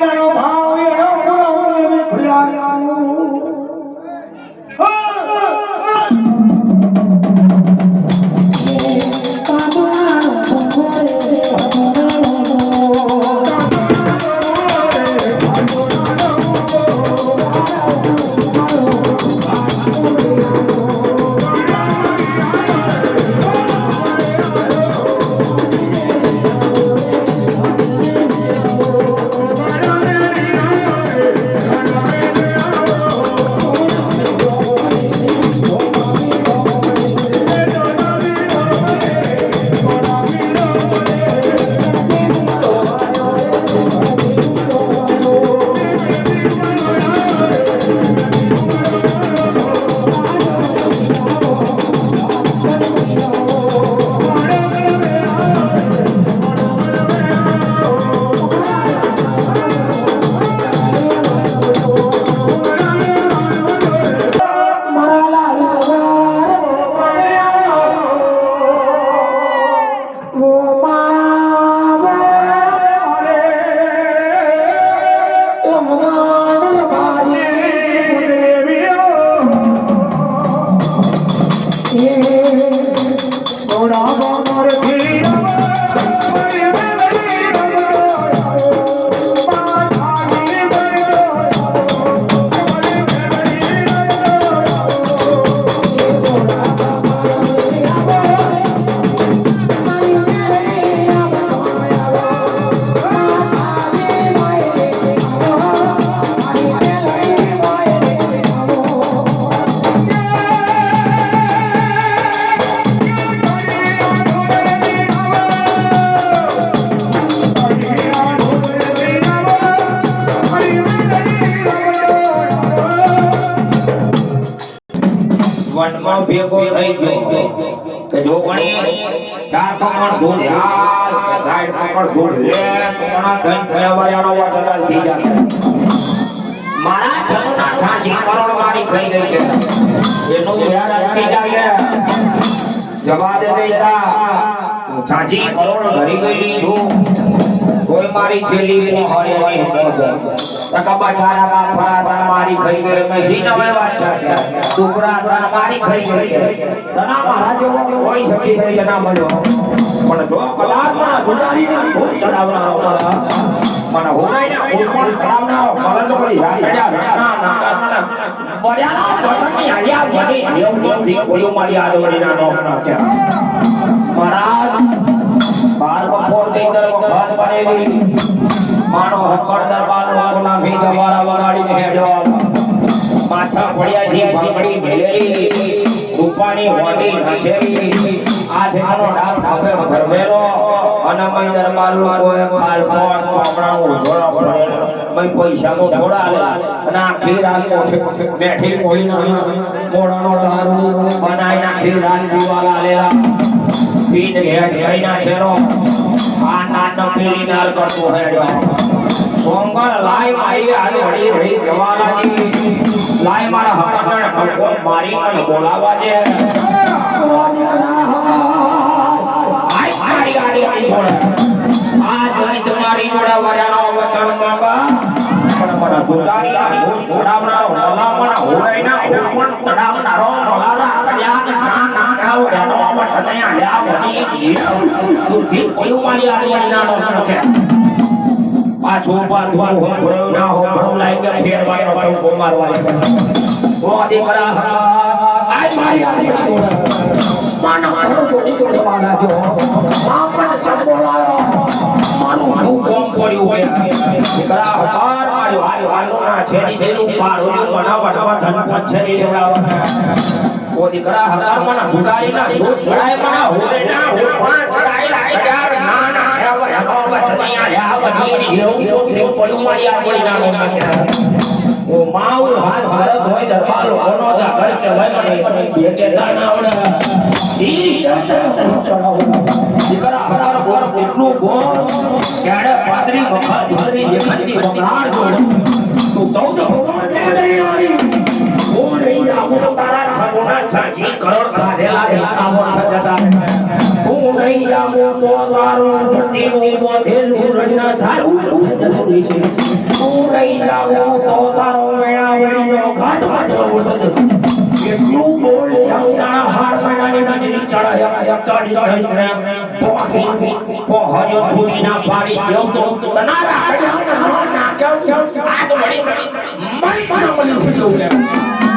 તારો ભાવ એનો પૂરો મેં ખુલ્યા વનમાં ભેગો થઈ ગયો કે જો ગણી ચાર પકડ ધૂળ યાર કે ચાર પકડ ધૂળ લે કોણા ધન થયા વાળાનો વાચન થઈ જાય મારા જનના છાછી કરોડ વાળી થઈ ગઈ કે એનું યાર થઈ જાય જવા દે દેતા છાછી કરોડ ભરી ગઈ જો કોઈ મારી છેલી કો હરે હરે પહોંચે તકબા ચારા બાફા મારી ખાઈ ગઈ મશીન હવે વાત છે ટુકડા મારી ખાઈ ગઈ તના મહારાજો કોઈ સખી સહી જના મળ્યો પણ જો કલારમાં ગુજારી ના ખૂબ ચડાવના આવના મને હોનાઈ ને કોઈ ચડાવના મને તો કોઈ યાદ પડ્યા ના ના બળ્યાના દોટની આલિયા વધી એવું થી કોઈ મારી આદવડી ના નો કે મહારાજ બાર બપોર થઈ દર વખત બનેલી માનો હકર દરબાર ના ભી જવારા વગાડીને હેડો માથા પડ્યા છે ભમડી મેલેલી રૂપાની હોડી નચેલી આ જેનો ડાબ ઠાકે ભરવેરો અને મય દરબાર લોકોએ ખાલ કોણ ચોપડાનું જોડા પડે મય પૈસા નો થોડા આલે અને આખી રાત કોઠે બેઠી કોઈ ના મોડાનો દારૂ બનાઈ નાખી રાત પીવાલા આલેલા પીન ઘેર ઘેરના છેરો આ નાનો પીલી નાલ કરતો હેડો કોંગળ લાઈ મારી આલે હળી હળી જવાલાજી લાઈ મારા હકણ ભગવાન મારી મને બોલાવા દે આઈ મારી આડી આડી બોલે આ જોઈ તમારી જોડા વાળાનો વચન માંગા પણ મને સુતારી ભૂત છોડાવનારો ભલામણ હોયના પણ ચડાવનારો ભલારા કલ્યાણ ના ના ખાવ એનો વચન આલ્યા બની બુદ્ધિ કોઈ મારી આડી નાનો નકે પાછો પાછો ભરો ના હો ભરો લાઈ કે ફેરવાનો ભરો મારવા ઓ દીકરા આય મારી આડી માનો મારો જોડી જોડે વાલા જો મામા ચંબોલાયો માનો હું કોમ પડ્યું હોય દીકરા હકાર મારો હાલો ના છેડી દેનું પાડો બનાવવા ધન પછેરી લેવડાવવા ઓ દીકરા હકાર મને ગુગારી ના દૂધ ચડાય મને હોરે ના હું પણ ચડાઈ લાઈ યાર ના ના હેવા હેવા ચનિયા લ્યા બની એવું પડ્યું મારી આડી નાનો ઓ માઉ હાથ ભારત હોય દરબાર કોનો જા ઘર કે હોય મને બે કે ગાના આવડે ઈ ચડાવો દીકરા હકાર બોર એટલું બોલ ક્યારે પાદરી વખત ધરી દેખતી વગરાડ જોડ તું 14 ભગવાન લે આવી ઓ રહી આવો તારા છગોના 6 કરોડ કાઢેલા દેલા મોટા જતા હું રહી આવો તો તારો ધરતીનું બોધેલું રણના ધારું જતી છે જાગું તો તારો વેળા વેળીનો ઘાટ વાજવા ઉઠતો એટલું બોલ શામના હાર મહિનાની નદી ચડાયા ચડી પહોંચ્યો છૂટી ના પાડી ગયો તો તનારા આડ્યા ના કેવ આ તો મળી મળી મળી થઈ ગયું